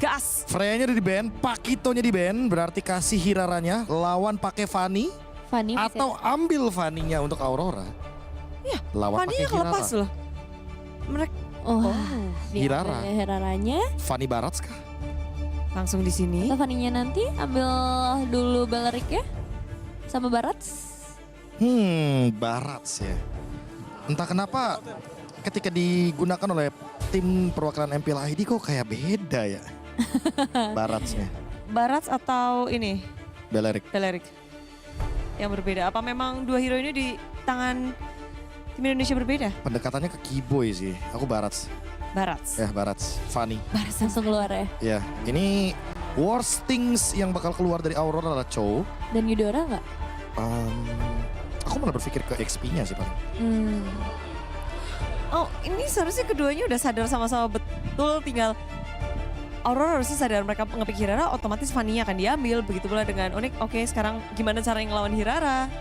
Gas. Freya-nya di ban, Pakito-nya di ban, berarti kasih Hiraranya, lawan pakai Fanny, Fanny atau ambil Fanny-nya untuk Aurora. Iya, lawan pakai Fanny-nya Hirara. kelepas loh. Mereka Hirara. Hiraranya. Fanny Barats kah? langsung di sini. Atau Fanny-nya nanti ambil dulu Balerik ya. Sama Barats. Barats ya. Entah kenapa ketika digunakan oleh tim perwakilan MPL ID kok kayak beda ya. Baratsnya. Barats atau ini Belerik. Belerik yang berbeda. Apa memang dua hero ini di tangan tim Indonesia berbeda? Pendekatannya ke Keyboy sih. Aku Barats. Barats. Ya Barats. Fanny. Barats langsung keluar ya. Ya ini worst things yang bakal keluar dari Aurora adalah Chow. Dan Eudora nggak? Aku malah berpikir ke XP-nya sih paling. Oh ini seharusnya keduanya udah sadar sama-sama betul, tinggal Aurora harusnya sadar mereka ngepick Hirara, otomatis Fanny akan diambil. Begitu pula dengan Onyx. Oke, sekarang gimana cara ngelawan Hirara?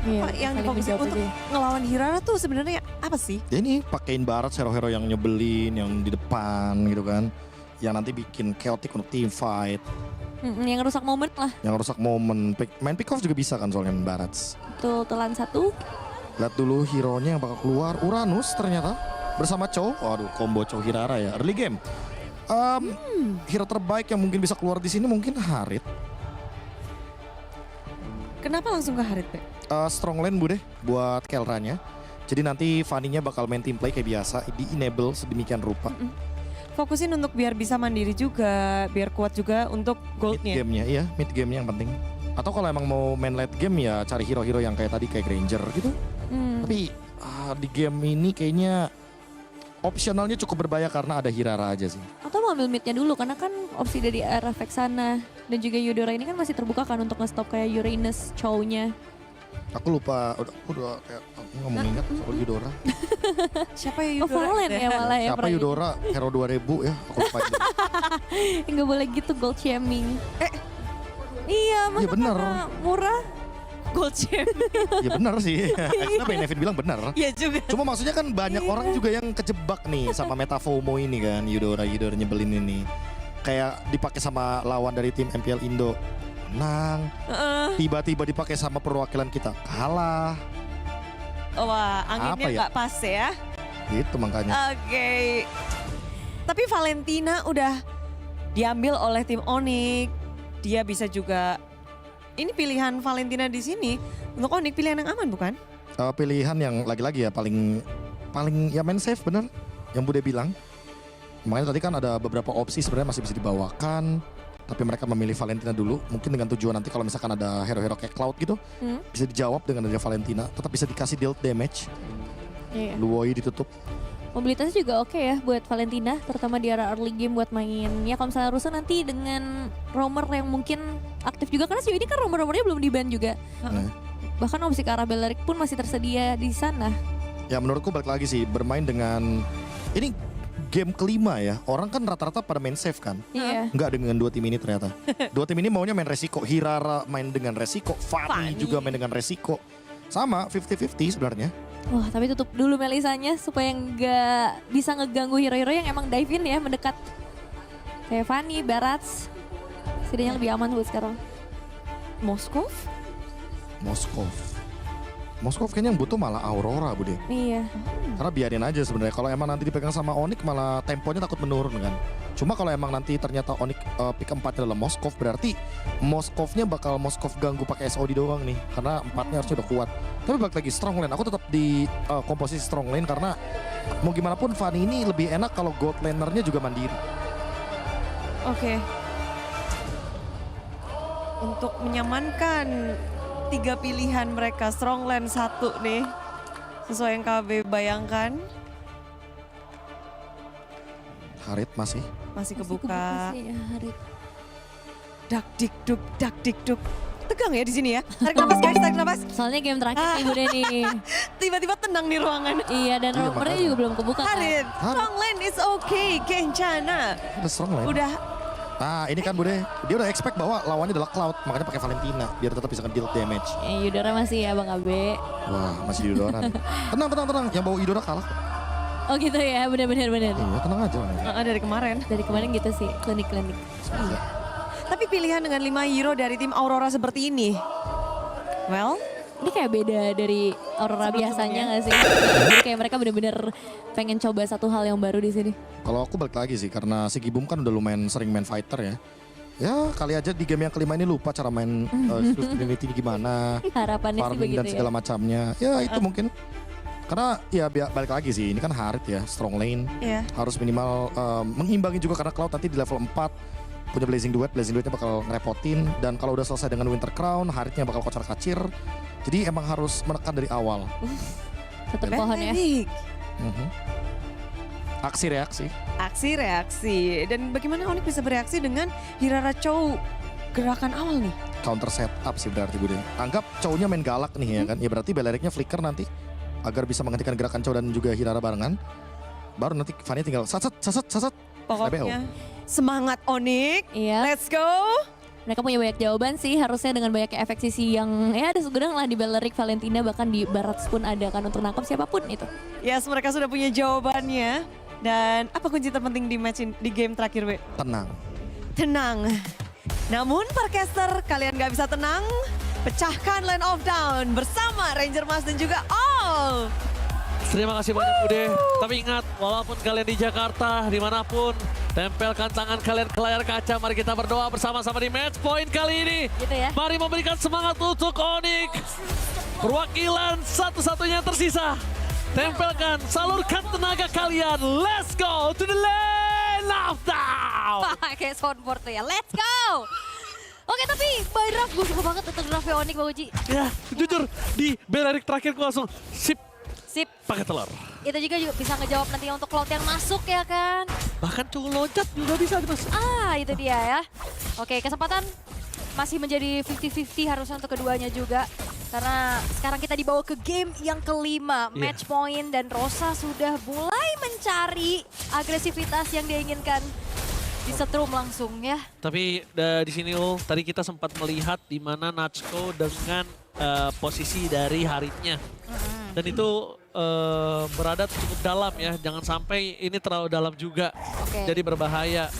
Iya, Apa yang saling difokusin menjawab untuk aja. ngelawan Hirara tuh sebenarnya apa sih? Dia ini pakein Barats hero-hero yang nyebelin, yang di depan gitu kan. Yang nanti bikin chaotic untuk team fight. Yang rusak momen lah. Yang rusak momen. Main pick off juga bisa kan soalnya Barats. Tuh telan satu. Lihat dulu hero-nya yang bakal keluar. Uranus ternyata. Bersama Chow. Waduh combo Chow Hirara ya. Early game. Hero terbaik yang mungkin bisa keluar di sini mungkin Harit. Kenapa langsung ke Harit, Be? Strong lane bude buat Kelranya. Jadi nanti Fanny-nya bakal main team play kayak biasa. Di enable sedemikian rupa. Fokusin untuk biar bisa mandiri juga, biar kuat juga untuk Mid goldnya. game-nya iya. Mid game-nya yang penting. Atau kalau emang mau main late game ya cari hero-hero yang kayak tadi kayak Granger gitu. Tapi di game ini kayaknya opsionalnya cukup berbahaya karena ada Hirara aja sih. Atau mau ambil midnya dulu karena kan opsi dari arah sana. Dan juga Eudora ini kan masih terbuka kan untuk nge-stop kayak Uranus, Chow-nya. Aku lupa, aku udah kayak aku nggak mau ingat soal Eudora. Siapa ya Oh Eudora? Valen ya malah ya. Siapa Eudora? Hero 2000 ya, aku lupa. Nggak boleh gitu gold shaming. Iya masa Iya, bener. karena murah. Gold Champ. Ya benar sih, kenapa Benefit bilang benar. Iya juga. Cuma maksudnya kan banyak orang juga yang kejebak nih sama meta FOMO ini kan, Eudora nyebelin ini. Kayak dipakai sama lawan dari tim MPL Indo, menang. Tiba-tiba dipakai sama perwakilan kita, kalah. Wah, anginnya Apa ya? nggak pas ya. Gitu makanya. Oke. Tapi Valentina udah diambil oleh tim Onyx. Dia bisa juga, ini pilihan Valentina di sini untuk Onyx pilihan yang aman bukan? Pilihan yang lagi-lagi ya paling ya main safe bener yang Bude bilang. Makanya tadi kan ada beberapa opsi sebenarnya masih bisa dibawakan. Tapi mereka memilih Valentina dulu. Mungkin dengan tujuan nanti kalau misalkan ada hero-hero kayak Cloud gitu. Bisa dijawab dengan adanya Valentina. Tetap bisa dikasih dealt damage. Iya. Luoi ditutup. Mobilitasnya juga oke ya buat Valentina, terutama di era early game buat main. Ya kalau misalnya Rusa nanti dengan roamer yang mungkin aktif juga, karena sejauh ini kan roamer-roamernya belum di-ban juga. Bahkan opsi ke arah Balerik pun masih tersedia di sana. Ya menurutku balik lagi sih bermain dengan ini game kelima ya. Orang kan rata-rata pada main safe kan. Iya. Enggak dengan dua tim ini ternyata. Dua tim ini maunya main resiko. Hirara main dengan resiko. Fanny juga main dengan resiko. Sama 50-50 sebenarnya. Wah tapi tutup dulu Melisanya supaya nggak bisa ngeganggu hero-hero yang emang dive in ya mendekat. Kayak Fanny, Barats. Setidaknya lebih aman buat sekarang. Moskov? Moskov kayaknya yang butuh malah Aurora Bude. Iya. Karena biarin aja sebenarnya. Kalau emang nanti dipegang sama Onyx malah temponya takut menurun kan. Cuma kalau emang nanti ternyata Onyx pick 4 adalah Moskov, berarti Moskovnya bakal Moskov ganggu pakai SOD doang nih. Karena 4-nya harusnya udah kuat. Tapi balik lagi strong lane. Aku tetap di komposisi strong lane karena mau gimana pun Fanny ini lebih enak kalau gold lanernya juga mandiri. Oke. Untuk menyamankan 3 pilihan mereka, strong lane 1 nih. Sesuai yang KB bayangkan. Harit masih. Masih kebuka. Sih, ya, Harit. Dak dik duk. Tegang ya di sini ya. Tarik nafas guys, tarik nafas. Soalnya game terakhir nih Bude nih. Tiba-tiba tenang di ruangan. Iya dan Iya, roamernya makanya. juga belum kebuka kan. Harit, strong lane is okay, Kencana. Udah strong lane. Udah, Nah ini kan Bude, dia udah expect bahwa lawannya adalah Cloud. Makanya pakai Valentina biar tetap bisa deal damage. Eudora masih ya Bang Abe. Wah masih di Eudora nih. Tenang. Yang bawa Eudora kalah. Oh gitu ya, benar-benar benar. Iya, tenang aja. Dari kemarin. Dari kemarin gitu sih, klinik-klinik. Tapi pilihan dengan 5 hero dari tim Aurora seperti ini. Well, Ini kayak beda dari Aurora biasanya nggak sih? Jadi kayak mereka bener-bener pengen coba satu hal yang baru di sini. Kalau aku balik lagi sih, karena si Gibum kan udah lumayan sering main fighter ya. Ya kali aja di game yang kelima ini lupa cara main Trinity gimana, Harapannya sih farming begitu dan segala macamnya. Ya itu mungkin. Karena ya balik lagi sih, ini kan Harit ya, strong lane. iya. Harus minimal mengimbangi juga karena Cloud nanti di level 4 punya Blazing Duetnya bakal ngerepotin. Dan kalau udah selesai dengan Winter Crown, Haritnya bakal kocar-kacir. Jadi emang harus menekan dari awal. Satu pohon ya. Baik. Mhm. Aksi reaksi. Aksi reaksi. Dan bagaimana Onyx bisa bereaksi dengan Hirara Chow gerakan awal nih? Counter setup sih berarti Bude. Anggap Chow-nya main galak nih ya kan. Ya berarti Beleriknya flicker nanti agar bisa menghentikan gerakan Chow dan juga Hirara barengan. Baru nanti Fanny tinggal sasat. Pokoknya semangat Onyx. Iya. Let's go. Mereka punya banyak jawaban sih, harusnya dengan banyaknya efek sisi yang ya ada segudang lah di Balerik, Valentina, bahkan di Barat pun ada kan untuk nangkap siapapun itu. Yes, mereka sudah punya jawabannya. Dan apa kunci terpenting di game terakhir, We? Tenang. Tenang. Namun Parcaster, kalian gak bisa tenang. Pecahkan Land of Down bersama Ranger Mas dan juga All. Terima kasih banyak Bude. Tapi ingat, walaupun kalian di Jakarta, dimanapun, tempelkan tangan kalian ke layar kaca. Mari kita berdoa bersama-sama di match point kali ini. Gitu ya. Mari memberikan semangat untuk Onyx. Perwakilan satu-satunya yang tersisa. Tempelkan, salurkan tenaga kalian. Let's go to the land of down. Kayak soundboard tuh ya, let's go! Oke tapi by draft gue suka banget untuk draftnya Onyx Bang Uji. Ya, jujur di Balerik terakhir gue langsung sip Sip, pakai telur. itu juga bisa ngejawab nanti untuk Cloud yang masuk ya kan. Bahkan cowok loncat juga bisa dimasuk. Itu dia ya. Oke, kesempatan masih menjadi 50-50 harusnya untuk keduanya juga. Karena sekarang kita dibawa ke game yang kelima, Iya. match point, dan Rosa sudah mulai mencari agresivitas yang dia inginkan. Disetrum langsung ya. Tapi di sini Ul, tadi kita sempat melihat di mana Natsuko dengan posisi dari Haritnya. Dan itu berada cukup dalam ya, jangan sampai ini terlalu dalam juga. Oke. Jadi berbahaya.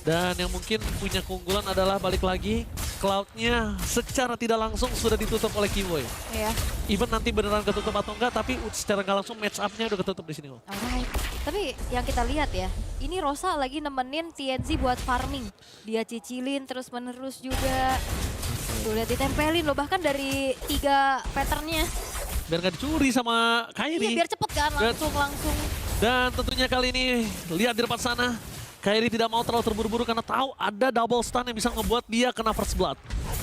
Dan yang mungkin punya keunggulan adalah balik lagi, Cloud-nya secara tidak langsung sudah ditutup oleh Kiwoy. Iya. Even nanti beneran ketutup atau enggak, tapi secara nggak langsung match up-nya udah ketutup di sini Ul. Alright. Tapi yang kita lihat ya, ini Rosa lagi nemenin TNZ buat farming. Dia cicilin terus menerus juga. Tuh lihat ditempelin loh, bahkan dari 3 patternnya. Biar nggak dicuri sama Iya Kairi. biar cepet kan, langsung. Dan tentunya kali ini, lihat di depan sana, Kairi tidak mau terlalu terburu-buru karena tahu ada double stun yang bisa membuat dia kena first blood.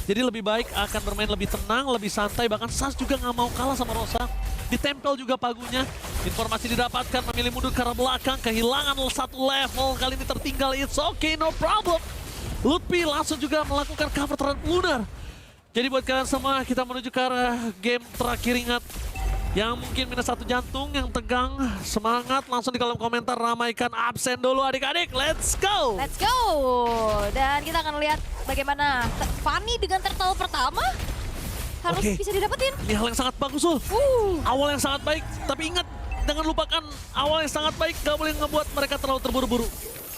Jadi lebih baik akan bermain lebih tenang, lebih santai, bahkan Sans juga nggak mau kalah sama Rosa. Ditempel juga pagunya, informasi didapatkan, memilih mundur ke arah belakang, kehilangan satu level, kali ini tertinggal, it's okay, no problem. Lutfi langsung juga melakukan cover terhadap Lunar. Jadi buat kalian semua, kita menuju ke arah game terakhir. Ingat, yang mungkin minus 1 jantung, yang tegang, semangat, langsung di kolom komentar ramaikan absen dulu adik-adik, let's go! Let's go! Dan kita akan lihat bagaimana Fanny dengan turtle pertama harus Oke. bisa didapetin. Ini hal yang sangat bagus Ul. Awal yang sangat baik, tapi ingat, jangan lupakan awal yang sangat baik gak boleh ngebuat mereka terlalu terburu-buru.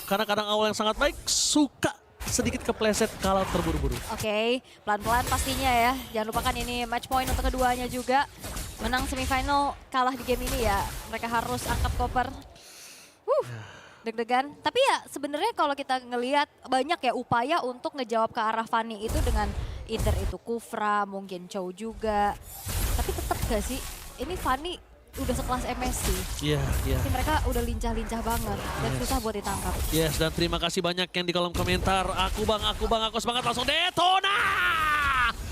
Karena kadang awal yang sangat baik suka sedikit kepleset kalau terburu-buru. Oke, pelan-pelan pastinya ya. Jangan lupakan ini match point untuk keduanya juga. Menang semifinal, kalah di game ini ya. Mereka harus angkat koper. Deg-degan. Tapi ya sebenarnya kalau kita ngelihat banyak ya upaya untuk ngejawab ke arah Fanny itu dengan either itu Kufra, mungkin Chow juga. Tapi tetap gak sih, ini Fanny udah sekelas MSC. Iya, iya. Tapi mereka udah lincah-lincah banget dan susah buat ditangkap. Yes, dan terima kasih banyak yang di kolom komentar. Aku semangat langsung Detona!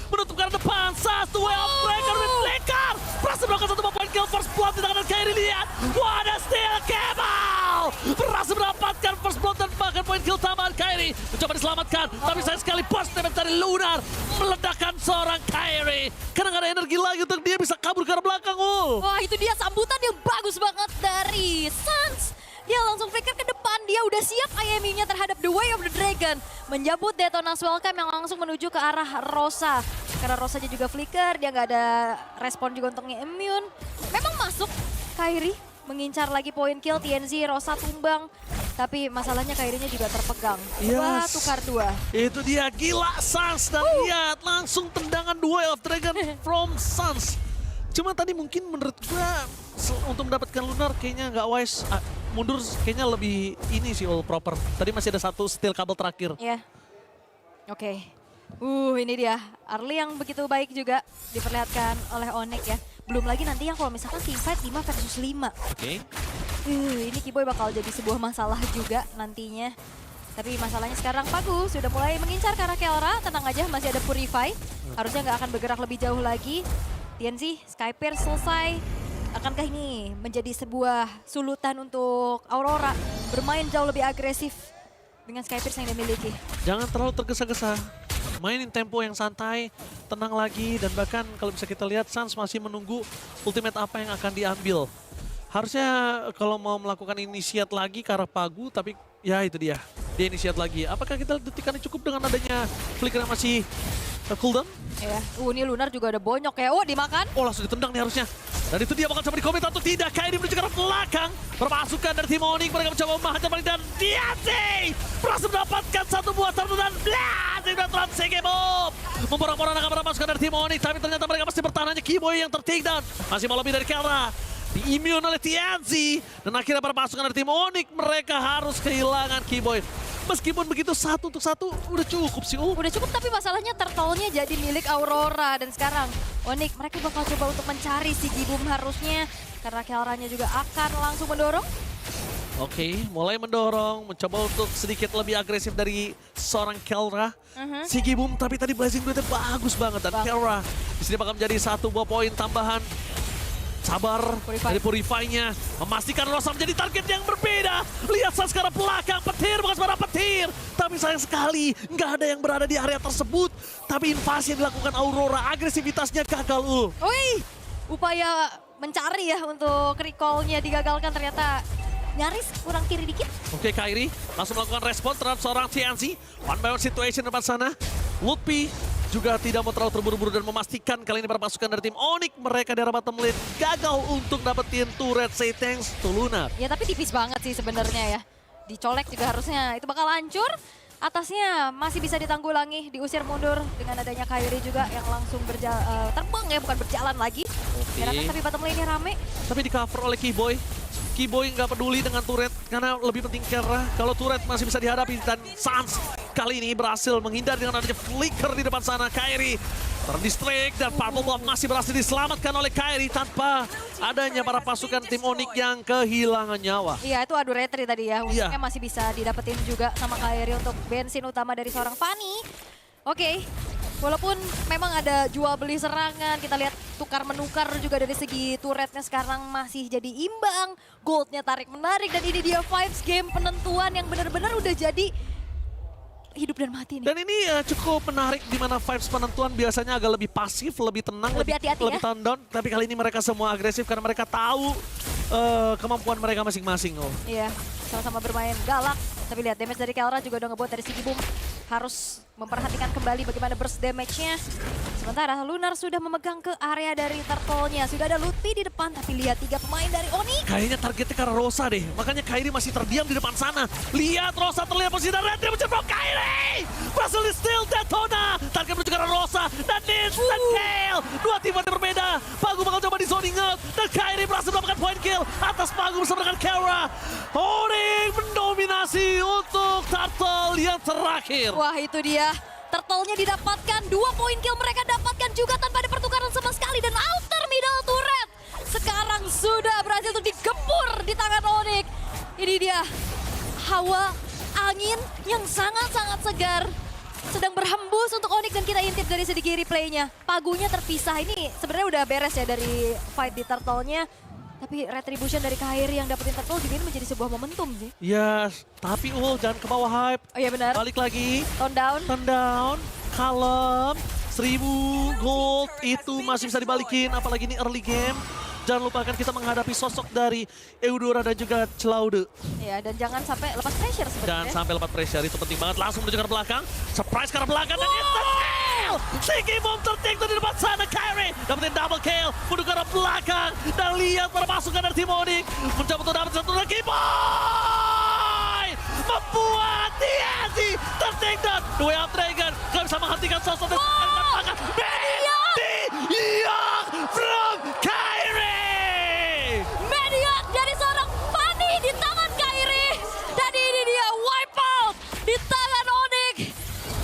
Menutup ke arah depan, Sas, duel breaker with Flicker! Berhasil melakukan 1 point kill, first blood di tangan Kairi, lihat! What a steal, Kemal! Berhasil mendapatkan first blood dan bahkan point kill tambahan Kairi. Mencoba diselamatkan, tapi sayang sekali burst damage dari Lunar. Meledakkan seorang Kairi. Karena gak ada energi lagi untuk dia bisa kabur ke arah belakang, Ul. Wah itu dia sambutan yang bagus banget dari Sans. Dia langsung flicker ke depan, dia udah siap IMU-nya terhadap The Way of the Dragon. Menjemput Detona's Welcome yang langsung menuju ke arah Rosa. Karena Rosa juga flicker, dia nggak ada respon juga untuk nge-immune. Memang masuk Kairi, mengincar lagi poin kill. TNZ, Rosa tumbang. Tapi masalahnya Kairi-nya juga terpegang. Wah, Yes. tukar 2. Itu dia, gila Sans, dan lihat langsung tendangan duel of Dragon from Sans. Cuma tadi mungkin menurut gua untuk mendapatkan Lunar kayaknya nggak wise. Mundur kayaknya lebih ini sih all proper. Tadi masih ada satu steal kabel terakhir. Ya. Oke. Ini dia. Arli yang begitu baik juga diperlihatkan oleh Onyx ya. Belum lagi nanti yang kalau misalkan team fight 5 versus 5. Oke. Ini Kiboy bakal jadi sebuah masalah juga nantinya. Tapi masalahnya sekarang Pagu sudah mulai mengincar ke arah Kelra. Tenang aja, masih ada Purify. Harusnya nggak akan bergerak lebih jauh lagi. TNZ, Skyper selesai. Akankah ini menjadi sebuah sulutan untuk Aurora bermain jauh lebih agresif dengan Skyper yang dimiliki? Jangan terlalu tergesa-gesa. Mainin tempo yang santai, tenang lagi, dan bahkan kalau bisa kita lihat Sans masih menunggu ultimate apa yang akan diambil. Harusnya kalau mau melakukan inisiat lagi ke arah Pagu, tapi ya itu dia inisiat lagi. Apakah kita detikannya cukup dengan adanya flicker yang masih cooldown? Ya, ini Lunar juga ada bonyok ya. Dimakan. Oh, langsung ditendang nih harusnya. Dan itu dia bakal coba dikomit atau tidak. Kairi menuju ke arah belakang. Permasukan dari tim Onyx. Mereka mencoba memahajar balik dan Diazi berhasil mendapatkan satu buah sardu dan Blast. Sudah telah CG Bomb. Memborong-borong akan permasukan dari tim Onyx. Tapi ternyata mereka masih bertahan hanya Kiboy yang ter-take down. Masih mau lebih dari Kelra. Di-immune oleh TNZ. Dan akhirnya permasukan dari tim Onyx. Mereka harus kehilangan Kiboy. Meskipun begitu 1 untuk 1 udah cukup sih. Udah cukup, tapi masalahnya turtle-nya jadi milik Aurora. Dan sekarang Onyx mereka bakal coba untuk mencari si Gibum harusnya. Karena Kelranya juga akan langsung mendorong. Oke, mulai mendorong, mencoba untuk sedikit lebih agresif dari seorang Kelra. Si Gibum, tapi tadi Blazing Blade bagus banget. Dan Kelra di sini bakal menjadi 1 buah poin tambahan. Sabar dari Purify-nya. Memastikan Rosa menjadi target yang berbeda. Lihat Sans ke arah belakang, petir bukan sembarang petir. Tapi sayang sekali, nggak ada yang berada di area tersebut. Tapi invasi yang dilakukan Aurora, agresivitasnya gagal. Wih, upaya mencari ya untuk recall-nya digagalkan ternyata nyaris kurang kiri dikit. Oke, Kairi langsung melakukan respon terhadap seorang TNZ. One by one situation depan sana. Lutfi juga tidak mau terlalu terburu-buru dan memastikan kali ini para pasukan dari tim Onyx mereka di arah bottom lane gagal untuk dapetin turret, say thanks to Lunar. Ya tapi tipis banget sih sebenarnya ya. Dicolek juga harusnya itu bakal hancur. Atasnya masih bisa ditanggulangi, diusir mundur dengan adanya Kairi juga yang langsung terbang ya, bukan berjalan lagi. Oke. Tapi bottom lane-nya rame. Tapi di cover oleh Kiboy. Kiboy nggak peduli dengan turret karena lebih penting Kelra. Kalau turret masih bisa dihadapi dan Sans kali ini berhasil menghindar dengan adanya flicker di depan sana. Kairi terdistract dan Purple Bomb masih berhasil diselamatkan oleh Kairi tanpa adanya para pasukan tim Onyx yang kehilangan nyawa. Iya itu adu retri tadi ya, Iya. untungnya masih bisa didapetin juga sama Kairi untuk bensin utama dari seorang Fanny. Oke, walaupun memang ada jual beli serangan, kita lihat tukar menukar juga dari segi turretnya sekarang masih jadi imbang. Goldnya tarik menarik dan ini dia vibes game penentuan yang benar-benar udah jadi hidup dan mati nih. Dan ini cukup menarik di mana vibes penentuan biasanya agak lebih pasif, lebih tenang, Lebih hati-hati lebih ya. turn down. Tapi kali ini mereka semua agresif karena mereka tahu kemampuan mereka masing-masing. Iya, sama-sama bermain galak. Tapi lihat damage dari Kelra juga udah ngebuat dari segi Boom harus memperhatikan kembali bagaimana burst damage-nya. Sementara Lunar sudah memegang ke area dari turtle-nya. Sudah ada Lutfi di depan, tapi lihat 3 pemain dari Onyx. Kayaknya targetnya ke arah Rosa deh. Makanya Kairi masih terdiam di depan sana. Lihat Rosa terlihat posisi dan Red dia menceblok Kairi. Berhasil di steal Daytona. Target menuju ke arah Rosa dan instant kill. 2 tim yang berbeda. Pagu bakal coba di zoning out. Dan Kairi berhasil mendapatkan point kill atas Pagu bersama dengan Kelra. Onyx mendominasi untuk Turtle yang terakhir. Wah itu dia. Turtle-nya didapatkan, 2 poin kill mereka dapatkan juga tanpa ada pertukaran sama sekali. Dan outer middle turret sekarang sudah berhasil untuk digempur di tangan Onyx. Ini dia hawa angin yang sangat-sangat segar sedang berhembus untuk Onyx dan kita intip dari segi replaynya. Pagunya terpisah, ini sebenarnya udah beres ya dari fight di Turtle-nya. Tapi retribution dari Kairi yang dapetin Turtle juga ini menjadi sebuah momentum sih. Ya, tapi jangan ke bawah hype. Oh iya benar, Balik lagi. tone down. Turn down, kalem, 1000 gold itu masih bisa dibalikin, apalagi ini early game. Jangan lupakan kita menghadapi sosok dari Eudora dan juga Claude. Ya dan jangan sampai lepas pressure Dan sebenarnya. sampai lepas pressure, itu penting banget. Langsung menuju ke arah belakang, surprise ke arah belakang dan instant kill! kill. Sneaky bomb tertik di depan sana. Kyrie dapetin double kill. Mundur ke arah belakang. Dan lihat para pasukan dari tim Onyx. Mencoba untuk dapat satu lagi boy. Membuat TNC tertik dan Way of Dragon. Gak bisa menghentikan sosok dan Mediac from Kyrie. Mediac dari seorang Fanny di tangan Kyrie. Dan ini dia wipe out di tangan Onyx.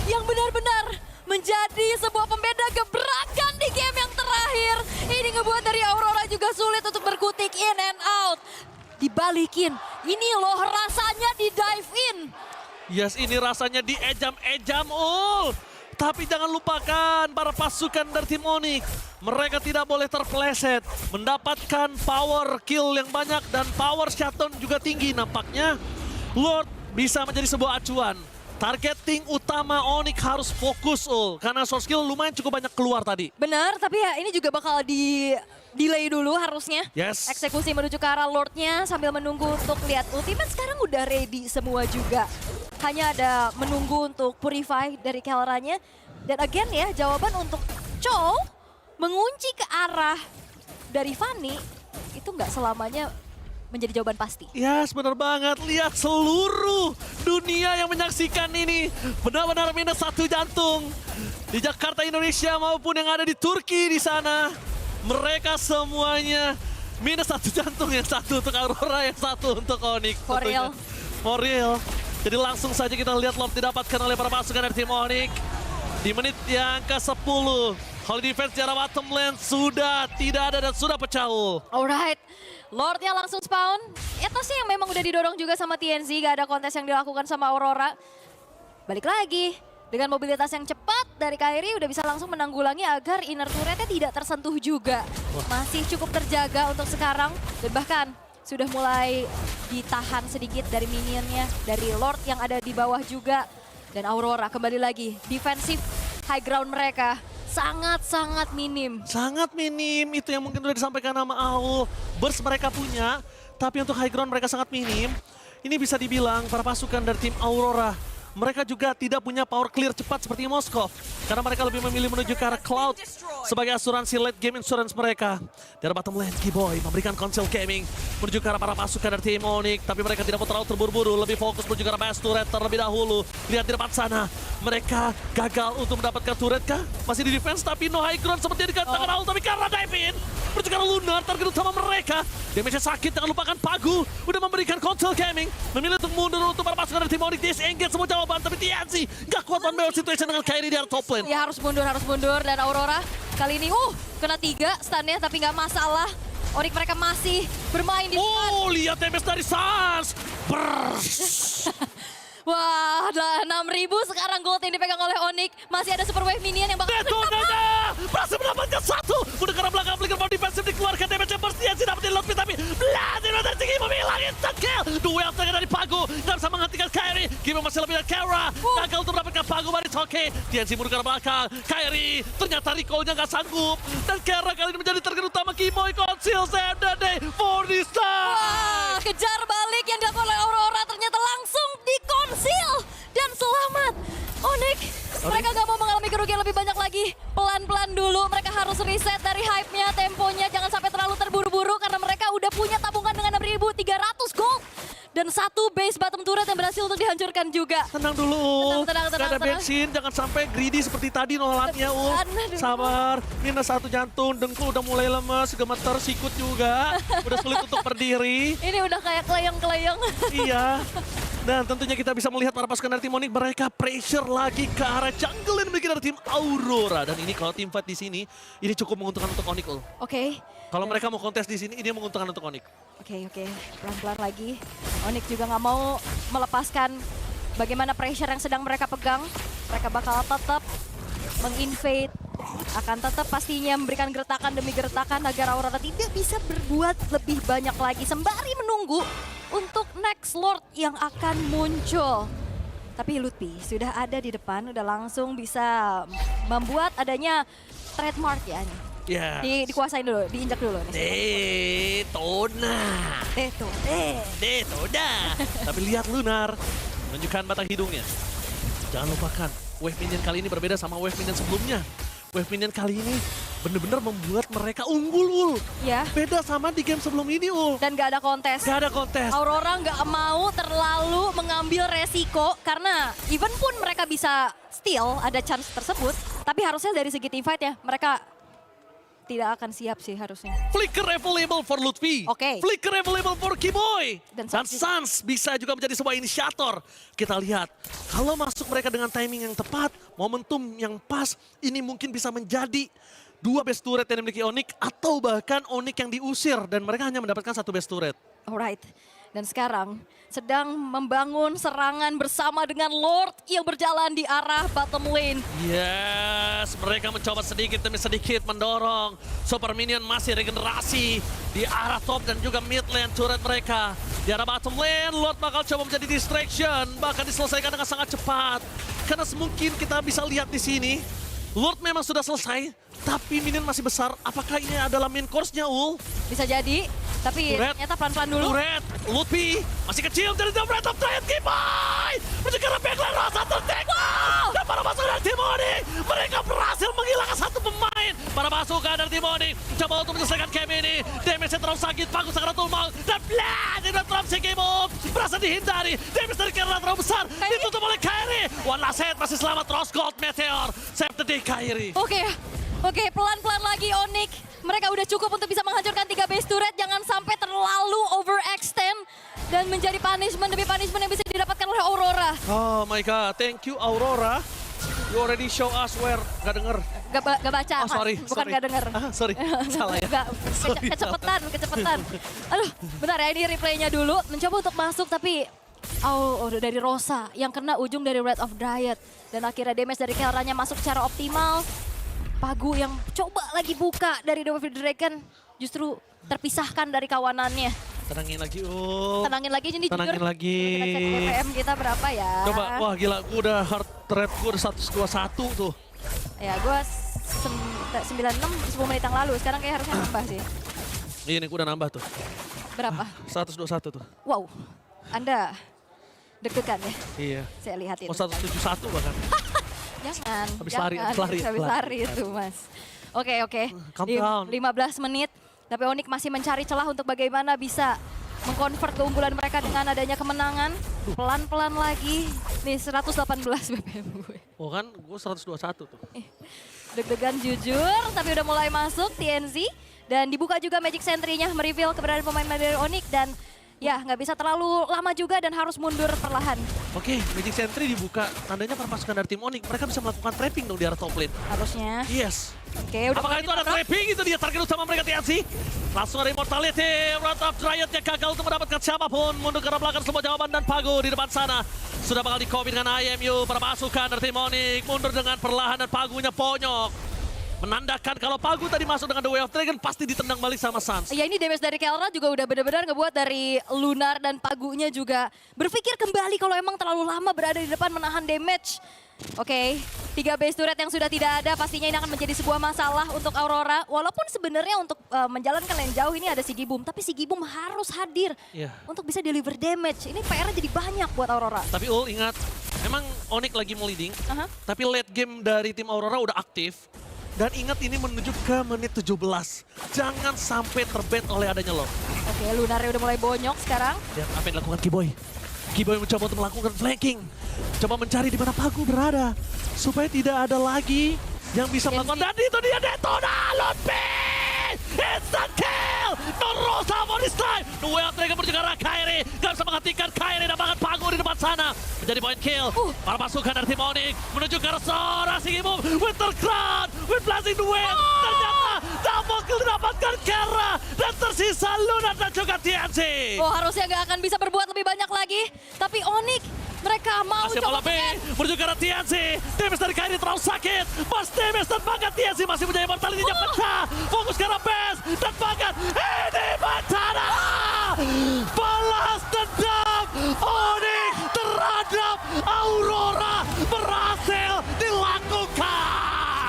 Yang benar-benar menjadi sebuah pembeda gebrakan di game yang terakhir. Ini ngebuat dari Aurora juga sulit untuk berkutik in and out. Dibalikin, ini loh rasanya di dive in. Yes, ini rasanya di ejam-ejam Tapi jangan lupakan para pasukan dari tim Onyx. Mereka tidak boleh terpeleset. Mendapatkan power kill yang banyak dan power shutdown juga tinggi nampaknya. Lord bisa menjadi sebuah acuan. Targeting utama Onyx harus fokus karena source kill lumayan cukup banyak keluar tadi. Benar, tapi ya ini juga bakal di delay dulu harusnya. Yes. Eksekusi menuju ke arah Lordnya sambil menunggu untuk lihat ultimate sekarang udah ready semua juga. Hanya ada menunggu untuk purify dari Kelranya. Dan again ya, jawaban untuk Chow mengunci ke arah dari Fanny itu nggak selamanya menjadi jawaban pasti. Yes, benar banget. Lihat seluruh dunia yang menyaksikan ini. Benar-benar minus satu jantung. Di Jakarta, Indonesia maupun yang ada di Turki di sana. Mereka semuanya minus satu jantung. Yang satu untuk Aurora, yang satu untuk Onyx. For real. For real. Jadi langsung saja kita lihat Lord didapatkan oleh para pasukan dari tim Onyx. Di menit yang ke-10. Holy Defense di arah bottom lane sudah tidak ada dan sudah pecah. Alright, Lordnya langsung spawn. Itu sih yang memang udah didorong juga sama TNC, gak ada kontes yang dilakukan sama Aurora. Balik lagi, dengan mobilitas yang cepat dari Kyrie udah bisa langsung menanggulangi agar inner turretnya tidak tersentuh juga. Masih cukup terjaga untuk sekarang dan bahkan sudah mulai ditahan sedikit dari minionnya, dari Lord yang ada di bawah juga. Dan Aurora kembali lagi, defensif high ground mereka sangat-sangat minim. Sangat minim, itu yang mungkin sudah disampaikan sama Aul. Burst mereka punya, tapi untuk high ground mereka sangat minim. Ini bisa dibilang para pasukan dari tim Aurora, mereka juga tidak punya power clear cepat seperti Moskov. Karena mereka lebih memilih menuju ke arah Cloud sebagai asuransi late game insurance mereka. Dari bottom lane, Keyboy memberikan Console Gaming menuju ke arah para pasukan dari tim Onyx. Tapi mereka tidak mau terlalu terburu-buru, lebih fokus menuju ke arah base turret terlebih dahulu. Lihat di depan sana, mereka gagal untuk mendapatkan turret kah? Masih di defense tapi no high ground seperti yang dikatakan Aul. Tapi karena dive in, menuju ke arah Lunar, target utama mereka. Damage-nya sakit, jangan lupakan Pagu udah memberikan Console Gaming. Memilih untuk mundur untuk para pasukan dari tim Onyx. Disengage semua jawaban, tapi TNC gak kuat one barrel situation dengan Kyrie di arah top lane. Ya harus mundur dan Aurora kali ini kena 3 stunnya tapi nggak masalah. Onyx mereka masih bermain di depan. Lihat damage dari Sans. Wah, 6.000 sekarang gold yang dipegang oleh Onyx. Masih ada super wave minion yang bakal Detonanya berhasil mendapatkan satu. Udah ke arah belakang, flicker bomb defensif dikeluarkan. Damage-nya bersedia sih dapetin Lotfi tapi Vladimir dari tinggi memilang instant kill. Duel tengah dari Pagu, nggak bisa menghentikan Kyrie. Gimana masih lebih dari Kara. Gagal untuk mendapatkan Pagu, but it's okay. TNC mundur ke arah belakang. Kyrie ternyata recall-nya nggak sanggup. Dan Kara kali ini menjadi target utama Kimoy. Conceal save the day for this time. Wah, kejar balik yang dilakukan oleh Aurora ternyata langsung dikonsil. Dan selamat Onyx. Mereka nggak mau mengalami kerugian lebih banyak lagi. Pelan-pelan dulu, mereka harus reset dari hype-nya, temponya. Jangan sampai terlalu terburu-buru karena mereka udah punya tabungan dengan 6.300 gold. Dan satu base bottom turret yang berhasil untuk dihancurkan juga. Tenang dulu, Tenang, gak ada bensin, jangan sampai greedy seperti tadi nolannya. Aduh. Sabar, minus satu jantung, dengkul udah mulai lemes, gemeter, sikut juga. Udah sulit untuk berdiri. Ini udah kayak keleyang-keleyang. Iya. Dan tentunya kita bisa melihat para pasukan dari tim Onyx, mereka pressure lagi ke arah jungle yang dimiliki dari tim Aurora. Dan ini kalau tim fight di sini, ini cukup menguntungkan untuk Onyx. Oke. Kalau mereka mau kontes di sini, ini menguntungkan untuk Onyx. Oke, pelan-pelan lagi. Onyx juga nggak mau melepaskan bagaimana pressure yang sedang mereka pegang. Mereka bakal tetap menginvade, akan tetap pastinya memberikan gertakan demi gertakan agar Aurora tidak bisa berbuat lebih banyak lagi. Sembari menunggu untuk next Lord yang akan muncul. Tapi Lutfi sudah ada di depan, udah langsung bisa membuat adanya trademark ya. Ya. Dikuasain dulu, diinjak dulu nih. Detona. Tapi lihat Lunar menunjukkan batang hidungnya. Jangan lupakan, wave minion kali ini berbeda sama wave minion sebelumnya. Wave minion kali ini bener-bener membuat mereka unggul, Ul. Ya. Beda sama di game sebelum ini, Ul. Dan gak ada kontes. Gak ada kontes. Aurora nggak mau terlalu mengambil resiko karena even pun mereka bisa steal, ada chance tersebut, tapi harusnya dari segi team fight ya, mereka tidak akan siap sih harusnya. Flicker available for Lutfi. Oke. Flicker available for Kiboy. Dan Dan Sans Sans bisa juga menjadi sebuah inisiator. Kita lihat, kalau masuk mereka dengan timing yang tepat, momentum yang pas, ini mungkin bisa menjadi 2 best turret yang dimiliki Onyx atau bahkan Onyx yang diusir dan mereka hanya mendapatkan 1 best turret. Alright. Dan sekarang sedang membangun serangan bersama dengan Lord yang berjalan di arah bottom lane. Yes, mereka mencoba sedikit demi sedikit mendorong. Super Minion masih regenerasi di arah top dan juga mid lane turret mereka. Di arah bottom lane, Lord bakal coba menjadi distraction, bahkan diselesaikan dengan sangat cepat. Karena mungkin kita bisa lihat di sini, Lord memang sudah selesai, tapi Minion masih besar. Apakah ini adalah main course-nya, Ul? Bisa jadi, tapi Turret. ternyata pelan-pelan dulu. Turret, Lutfi masih kecil dari The Red of Giant Kibai. Menuju ke arah backline, Rosa tertek. Dan para pasukan dari tim Onyx, mereka berhasil menghilangkan 1 pemain. Para pasukan dari tim Onyx coba untuk menyelesaikan game ini. Damage-nya terlalu sakit, Pagus sangat tumbang. Dan Blast, dan Trump si game berhasil dihindari. Damage dari Kairi terlalu besar, ditutup oleh Kairi. One last hit, masih selamat. Rose Gold Meteor, save the day Kairi. Oke, pelan-pelan lagi Onyx. Mereka udah cukup untuk bisa menghancurkan 3 base turret. Jangan sampai terlalu overextend dan menjadi punishment demi punishment yang bisa didapatkan oleh Aurora. Oh my god, thank you Aurora. You already show us where. Gak denger. Gak baca, Oh sorry, Mas. Bukan sorry. gak denger. Sorry, salah ya. Sorry, Kecepetan. Aduh, bentar ya, ini replaynya dulu. Mencoba untuk masuk tapi dari Rosa yang kena ujung dari Red of Dryad. Dan akhirnya damage dari Kelranya masuk secara optimal. Pagu yang coba lagi buka dari The Wave Dragon justru terpisahkan dari kawanannya. Tenangin lagi, Ul. Tenangin lagi ini Tenangin jujur. lagi. Kita cek BPM kita berapa ya. Coba, wah gila, gue udah heart rate gue udah 121 tuh. Ya gue 96 10 menit yang lalu. Sekarang kayak harusnya nambah sih. Iya nih, gue udah nambah tuh. Berapa? 121 tuh. Wow, Anda deg-degan ya. Iya. Saya lihat itu. Oh 171 bahkan. Jangan. Habis jangan. lari, habis lari. Itu mas. Oke. Calm down. 15 menit. Tapi Onyx masih mencari celah untuk bagaimana bisa mengkonvert keunggulan mereka dengan adanya kemenangan. Pelan-pelan lagi. Nih 118 BPM gue. Oh kan, gue 121 tuh. Deg-degan jujur, tapi udah mulai masuk TNZ. Dan dibuka juga Magic Sentry-nya, mereveal keberadaan pemain dari Onyx. Dan ya nggak bisa terlalu lama juga dan harus mundur perlahan. Oke, Magic Sentry dibuka. Tandanya para pasukan dari tim Onyx, mereka bisa melakukan trapping dong di arah top lane. Harusnya. Yes. Oke, udah Apakah mulai itu ada ditabrak. trapping? Itu dia target utama mereka TNC. Langsung ada Immortality. Red of Dryad-nya gagal untuk mendapatkan siapapun. Mundur ke arah belakang semua jawaban dan Pago di depan sana. Sudah bakal di-copy dengan IMU. Para pasukan dari tim Onyx mundur dengan perlahan dan Pagunya ponyok. Menandakan kalau Pagu tadi masuk dengan The Way of Dragon pasti ditendang balik sama Sans. Ya ini damage dari Kelra juga udah benar-benar ngebuat dari Lunar dan Pagunya juga berpikir kembali kalau emang terlalu lama berada di depan menahan damage. Oke, 3 base turret yang sudah tidak ada pastinya ini akan menjadi sebuah masalah untuk Aurora. Walaupun sebenarnya untuk menjalankan lane jauh ini ada Sigibum, tapi Sigibum harus hadir Iya. untuk bisa deliver damage. Ini PR-nya jadi banyak buat Aurora. Tapi Ul ingat, memang Onyx lagi mau leading, Aha. tapi late game dari tim Aurora udah aktif. Dan ingat ini menuju ke menit 17. Jangan sampai terbet oleh adanya lock. Oke, Lunarnya udah mulai bonyok sekarang. Dan apa yang dilakukan Kiboy? Kiboy mencoba untuk melakukan flanking. Coba mencari di mana Pagu berada. Supaya tidak ada lagi yang bisa melakukan. Dan itu dia Detona Lutfi! Instant kill! Rosa for this time! Dua mereka menuju ke arah Kairi. Gak bisa menghentikan Kairi dan bahkan Pagu di depan sana. Menjadi point kill. Para pasukan dari tim Onyx menuju ke arah seorang Sigibum. Winter Crown! With Blazing the Wind! Ternyata double kill didapatkan Kera. Dan tersisa Lunar dan juga TNC. Oh, harusnya nggak akan bisa berbuat lebih banyak lagi. Tapi Onyx, mereka mau Masih bola coba B, menuju ke arah TNC. Damage dari Kairi terlalu sakit. Mas damage dan bahkan TNC masih punya immortality-nya pecah. Fokus ke arah base dan bahkan ini Batana.